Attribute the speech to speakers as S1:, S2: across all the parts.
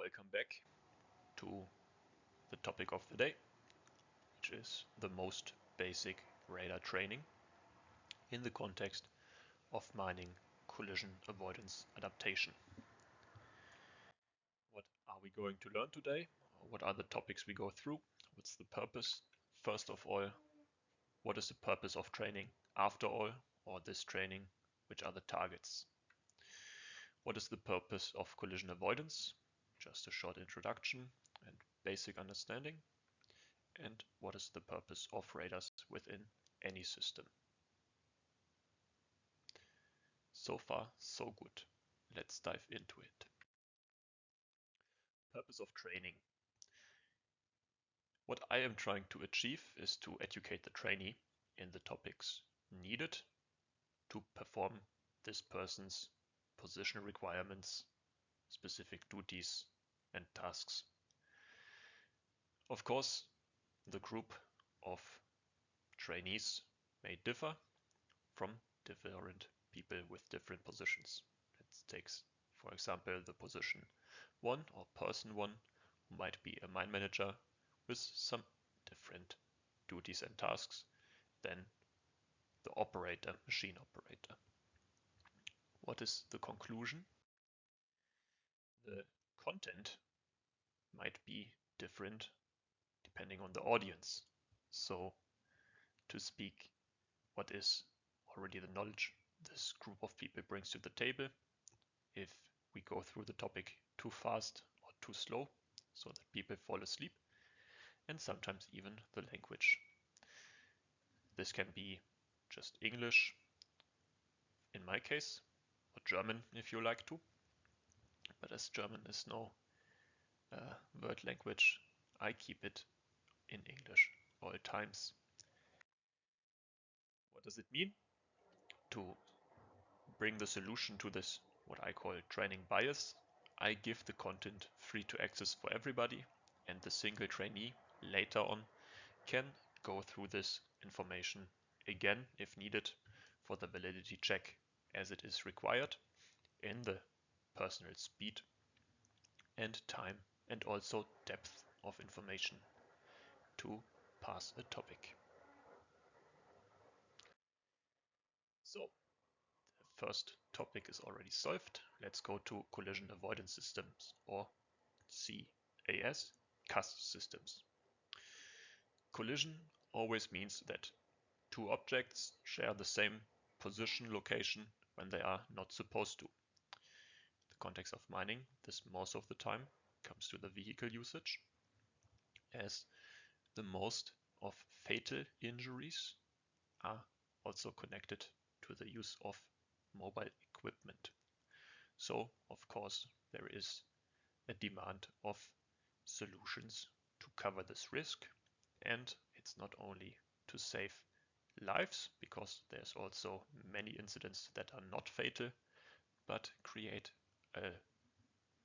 S1: Welcome back to the topic of the day, which is the most basic radar training in the context of mining collision avoidance adaptation. What are we going to learn today? What are the topics we go through? What's the purpose? First of all, what is the purpose of training after all, or this training? Which are the targets? What is the purpose of collision avoidance? Just a short introduction and basic understanding. And what is the purpose of radars within any system? So far, so good. Let's dive into it. Purpose of training. What I am trying to achieve is to educate the trainee in the topics needed to perform this person's position requirements, specific duties and tasks. Of course, the group of trainees may differ from different people with different positions. Let's take, for example, the position 1 or person 1, who might be a mine manager with some different duties and tasks than the operator, machine operator. What is the conclusion? The content might be different depending on the audience. So, to speak, what is already the knowledge this group of people brings to the table, if we go through the topic too fast or too slow so that people fall asleep, and sometimes even the language. This can be just English in my case, or German if you like to, but as German is no word language, I keep it in English all times. What does it mean? To bring the solution to this, what I call training bias, I give the content free to access for everybody, and the single trainee later on can go through this information again if needed for the validity check, as it is required in the personal speed and time and also depth of information to pass a topic. So, the first topic is already solved. Let's go to collision avoidance systems, or CAS systems. Collision always means that two objects share the same position location when they are not supposed to. In the context of mining, this most of the time comes to the vehicle usage, as the most of fatal injuries are also connected to the use of mobile equipment. So, of course, there is a demand of solutions to cover this risk, and it's not only to save lives, because there's also many incidents that are not fatal, but create a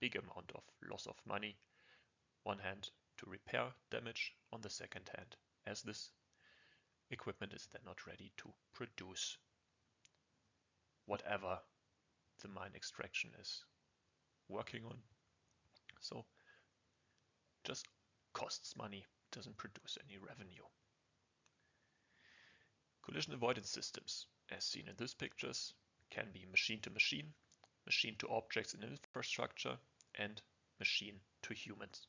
S1: big amount of loss of money, one hand to repair damage, on the second hand, as this equipment is then not ready to produce whatever the mine extraction is working on. So just costs money, doesn't produce any revenue. Collision avoidance systems, as seen in these pictures, can be machine to machine, machine to objects in infrastructure, and machine to humans.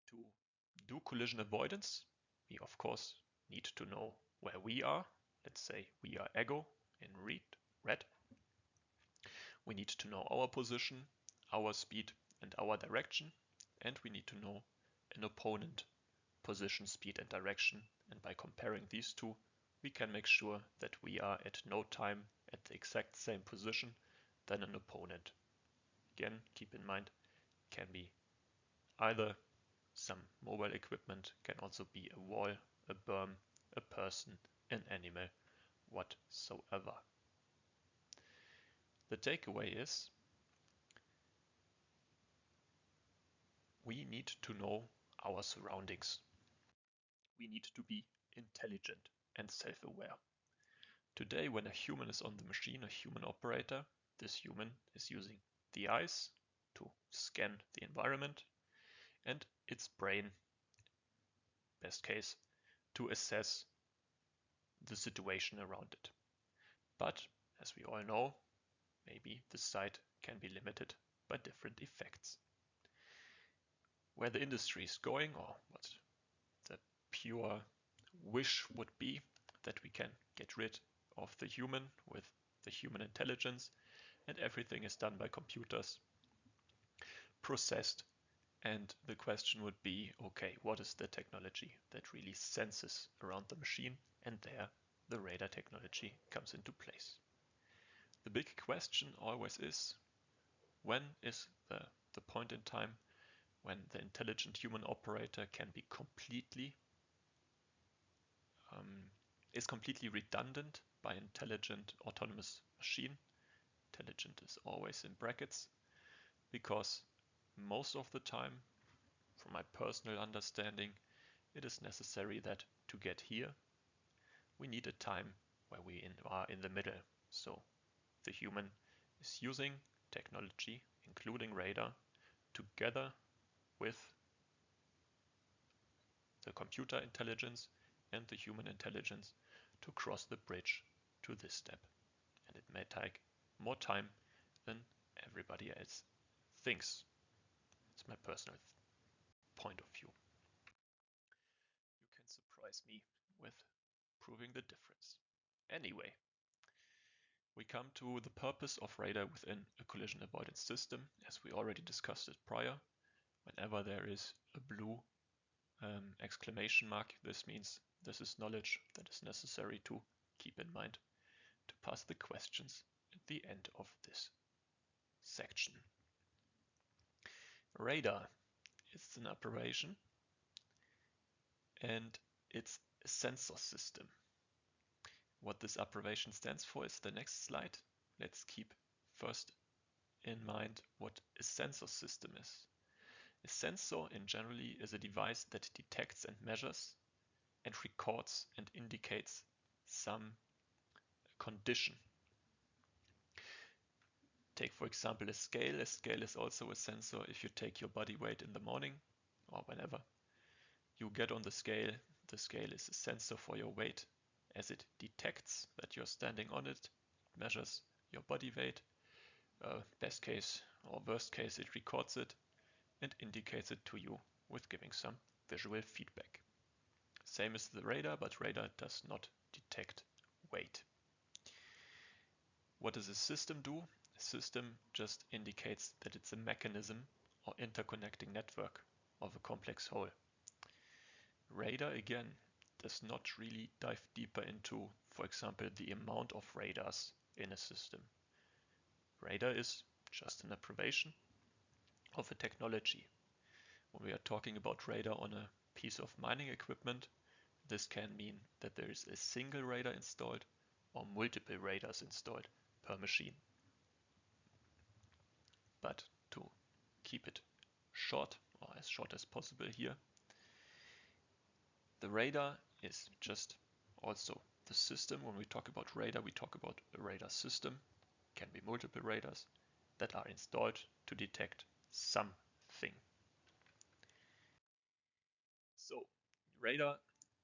S1: To do collision avoidance, we of course need to know where we are. Let's say we are ego in red. We need to know our position, our speed, and our direction, and we need to know an opponent position, speed, and direction, and by comparing these two, we can make sure that we are at no time at the exact same position than an opponent. Again, keep in mind, can be either some mobile equipment, can also be a wall, a berm, a person, an animal, whatsoever. The takeaway is, we need to know our surroundings. We need to be intelligent and self-aware. Today, when a human is on the machine, a human operator, this human is using the eyes to scan the environment, and its brain, best case, to assess the situation around it. But as we all know, maybe the sight can be limited by different effects. Where the industry is going, or what the pure wish would be, that we can get rid of the human with the human intelligence, and everything is done by computers, processed. And the question would be, okay, what is the technology that really senses around the machine? And there the radar technology comes into place. The big question always is, when is the point in time when the intelligent human operator can be completely redundant by intelligent autonomous machine? Intelligent is always in brackets, because most of the time, from my personal understanding, it is necessary that to get here, we need a time where we are in the middle. So the human is using technology, including radar, together with the computer intelligence and the human intelligence to cross the bridge to this step. And it may take more time than everybody else thinks. It's my personal point of view. You can surprise me with proving the difference. Anyway, we come to the purpose of radar within a collision avoidance system, as we already discussed it prior. Whenever there is a blue exclamation mark, this means this is knowledge that is necessary to keep in mind to pass the questions at the end of this section. Radar is an operation, and it's a sensor system. What this operation stands for is the next slide. Let's keep first in mind what a sensor system is. A sensor in generally is a device that detects and measures and records and indicates some condition. Take for example a scale. A scale is also a sensor. If you take your body weight in the morning or whenever you get on the scale is a sensor for your weight, as it detects that you're standing on it, measures your body weight. Best case or worst case, it records it and indicates it to you with giving some visual feedback. Same as the radar, but radar does not detect weight. What does a system do? A system just indicates that it's a mechanism or interconnecting network of a complex whole. Radar, again, does not really dive deeper into, for example, the amount of radars in a system. Radar is just an abbreviation of a technology. When we are talking about radar on a piece of mining equipment, this can mean that there is a single radar installed or multiple radars installed per machine. But to keep it short, or as short as possible here, the radar is just also the system. When we talk about radar, we talk about a radar system. It can be multiple radars that are installed to detect something. So radar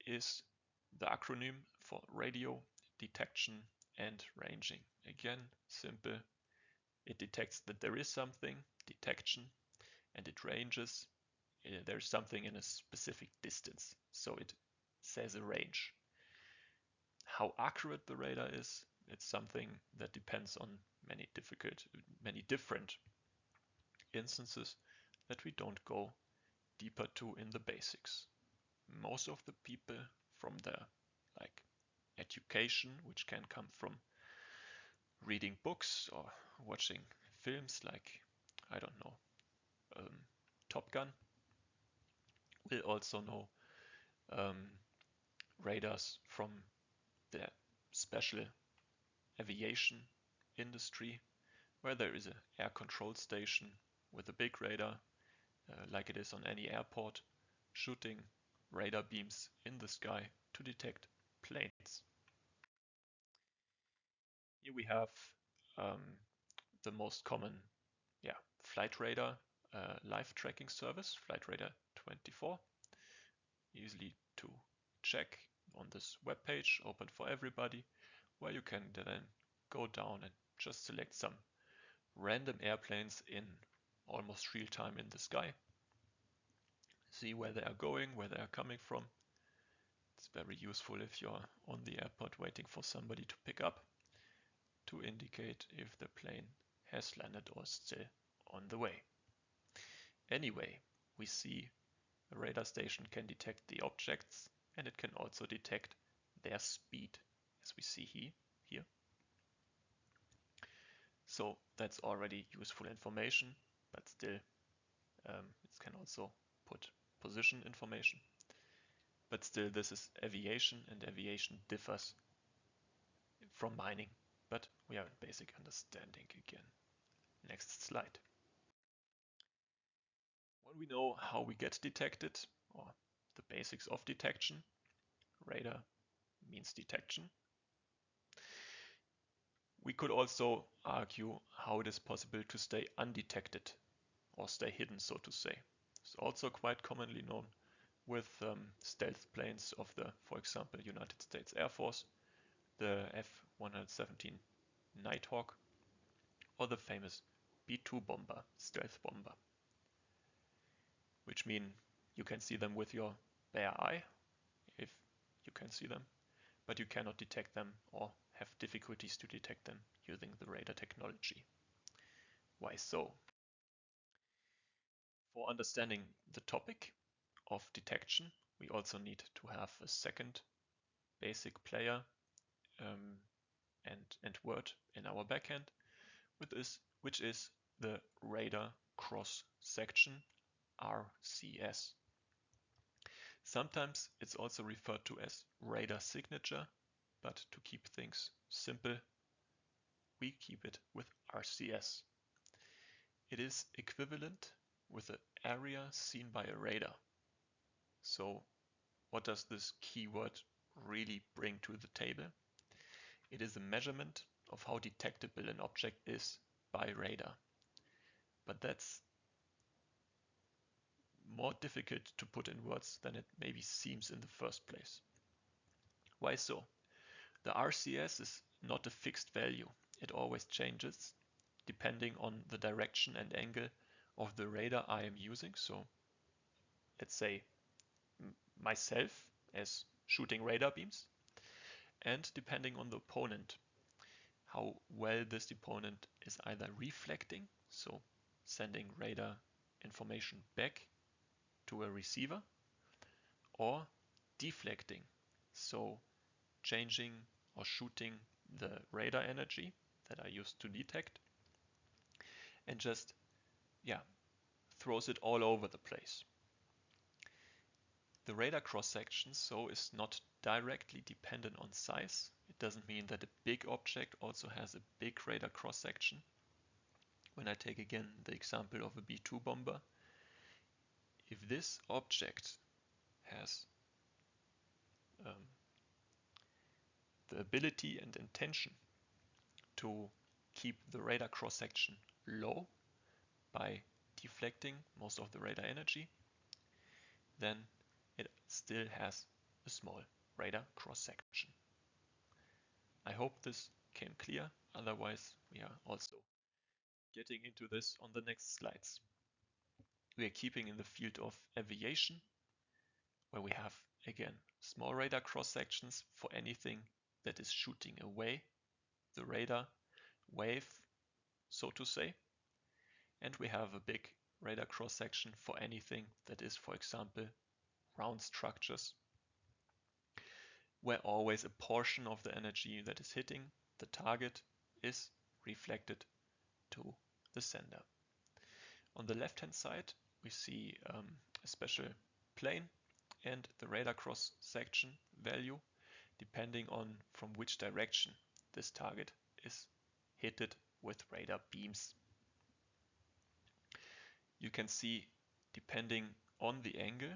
S1: is the acronym for radio, detection and ranging. Again, simple. It detects that there is something, detection, and it ranges. There's something in a specific distance, so it says a range. How accurate the radar is, it's something that depends on many different instances that we don't go deeper to in the basics. Most of the people from their education, which can come from reading books or watching films like, I don't know, Top Gun, will also know radars from the special aviation industry, where there is an air control station with a big radar, like it is on any airport, shooting radar beams in the sky to detect planes. Here we have the most common flight radar live tracking service, flight radar 24, easily to check on this web page, open for everybody, where you can then go down and just select some random airplanes in almost real time in the sky, see where they are going, where they are coming from. It's very useful if you're on the airport waiting for somebody to pick up, to indicate if the plane has landed or still on the way. Anyway, we see the radar station can detect the objects, and it can also detect their speed, as we see here. So that's already useful information, but still it can also put position information. But still, this is aviation, and aviation differs from mining, but we have a basic understanding again. Next slide. When we know how we get detected, or the basics of detection, radar means detection. We could also argue how it is possible to stay undetected or stay hidden, so to say. It's also quite commonly known with stealth planes of the, for example, United States Air Force, the F-117 Nighthawk, or the famous B-2 bomber, stealth bomber, which mean you can see them with your bare eye, if you can see them, but you cannot detect them or have difficulties to detect them using the radar technology. Why so? For understanding the topic of detection, we also need to have a second basic player and word in our backend, which is the radar cross section, RCS. Sometimes it's also referred to as radar signature, but to keep things simple, we keep it with RCS. It is equivalent with the area seen by a radar. So what does this keyword really bring to the table? It is a measurement of how detectable an object is by radar. But that's more difficult to put in words than it maybe seems in the first place. Why so? The RCS is not a fixed value. It always changes depending on the direction and angle of the radar I am using. So let's say myself as shooting radar beams, and depending on the opponent, how well this opponent is either reflecting, so sending radar information back to a receiver, or deflecting, so changing or shooting the radar energy that I used to detect and just throws it all over the place. The radar cross-section so is not directly dependent on size. It doesn't mean that a big object also has a big radar cross-section. When I take again the example of a B-2 bomber, if this object has the ability and intention to keep the radar cross-section low by deflecting most of the radar energy, then it still has a small radar cross-section. I hope this came clear, otherwise we are also getting into this on the next slides. We are keeping in the field of aviation, where we have again small radar cross-sections for anything that is shooting away the radar wave, so to say, and we have a big radar cross-section for anything that is, for example, round structures, where always a portion of the energy that is hitting the target is reflected to the sender. On the left hand side we see a special plane and the radar cross section value depending on from which direction this target is hit with radar beams. You can see depending on the angle,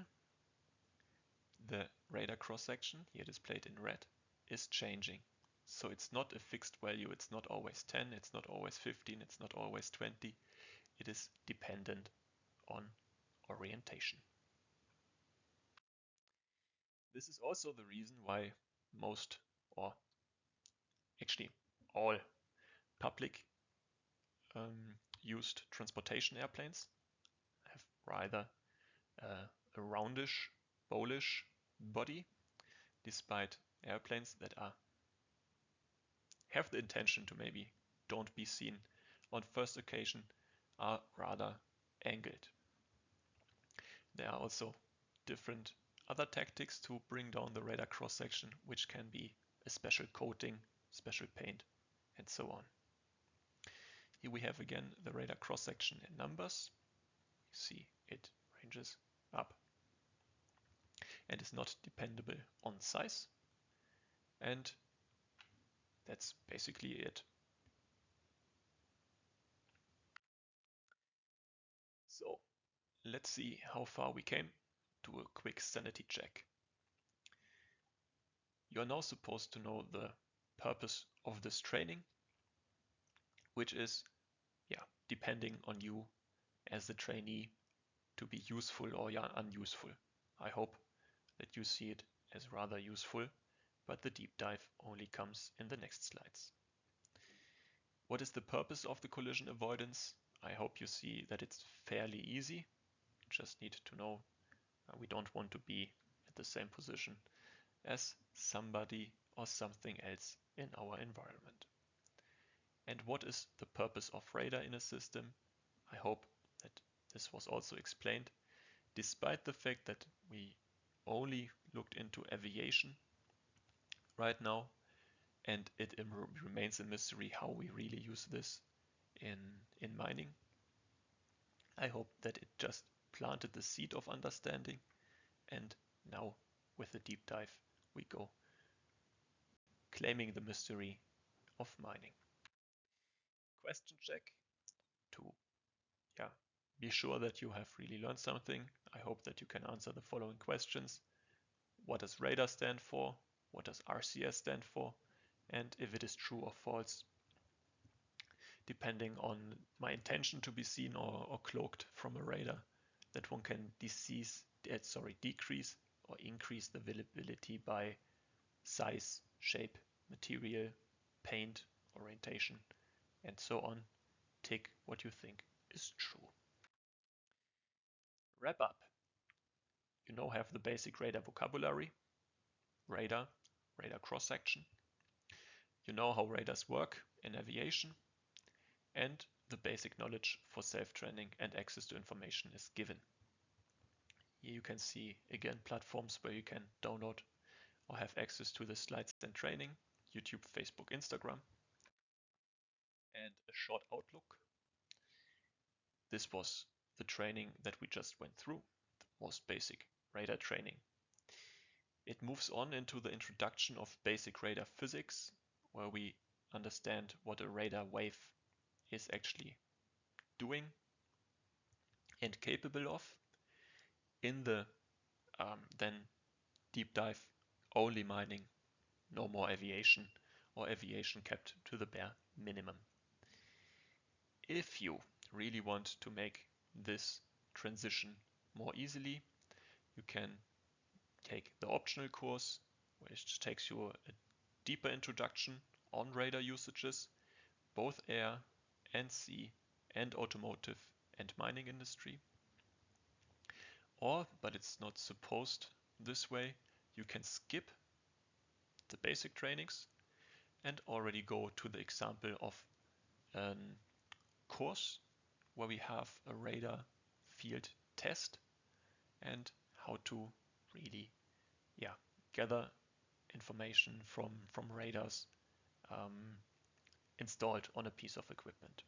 S1: the radar cross section, here displayed in red, is changing. So it's not a fixed value, it's not always 10, it's not always 15, it's not always 20. it is dependent on orientation. This is also the reason why most, or actually all, public used transportation airplanes have rather a roundish, bowlish body, despite airplanes that have the intention to maybe don't be seen on first occasion are rather angled. There are also different other tactics to bring down the radar cross-section, which can be a special coating, special paint, and so on. Here we have again the radar cross-section in numbers. You see it ranges up and is not dependable on size. And that's basically it. So let's see how far we came. Do a quick sanity check. You are now supposed to know the purpose of this training, which is, depending on you as the trainee, to be useful or unuseful. I hope that you see it as rather useful, but the deep dive only comes in the next slides. What is the purpose of the collision avoidance? I hope you see that it's fairly easy. You just need to know we don't want to be at the same position as somebody or something else in our environment. And what is the purpose of radar in a system? I hope that this was also explained, despite the fact that we only looked into aviation right now, and it remains a mystery how we really use this in mining. I hope that it just planted the seed of understanding, and now with the deep dive we go claiming the mystery of mining. Question check to be sure that you have really learned something. I hope that you can answer the following questions. What does radar stand for? What does RCS stand for? And if it is true or false, depending on my intention to be seen or cloaked from a radar, that one can decrease or increase the visibility by size, shape, material, paint, orientation, and so on. Take what you think is true. Wrap up. You now have the basic radar vocabulary, radar cross-section. You know how radars work in aviation, and the basic knowledge for self-training and access to information is given. Here you can see again platforms where you can download or have access to the slides and training, YouTube, Facebook, Instagram, and a short outlook. This was the training that we just went through, the most basic radar training. It moves on into the introduction of basic radar physics, where we understand what a radar wave is actually doing and capable of. In the then deep dive, only mining, no more aviation, or aviation kept to the bare minimum. If you really want to make this transition more easily, you can take the optional course, which takes you a deeper introduction on radar usages, both air and sea and automotive and mining industry. Or, but it's not supposed this way, you can skip the basic trainings and already go to the example of a course where we have a radar field test and how to really gather information from radars installed on a piece of equipment.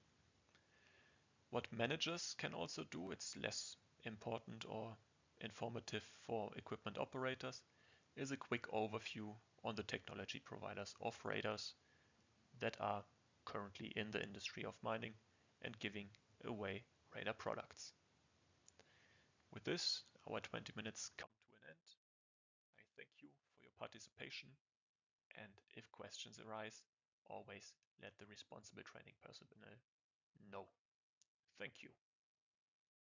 S1: What managers can also do, it's less important or informative for equipment operators, is a quick overview on the technology providers of radars that are currently in the industry of mining and giving away radar products. With this, our 20 minutes come to an end. I thank you for your participation, and if questions arise, always let the responsible training personnel know. Thank you.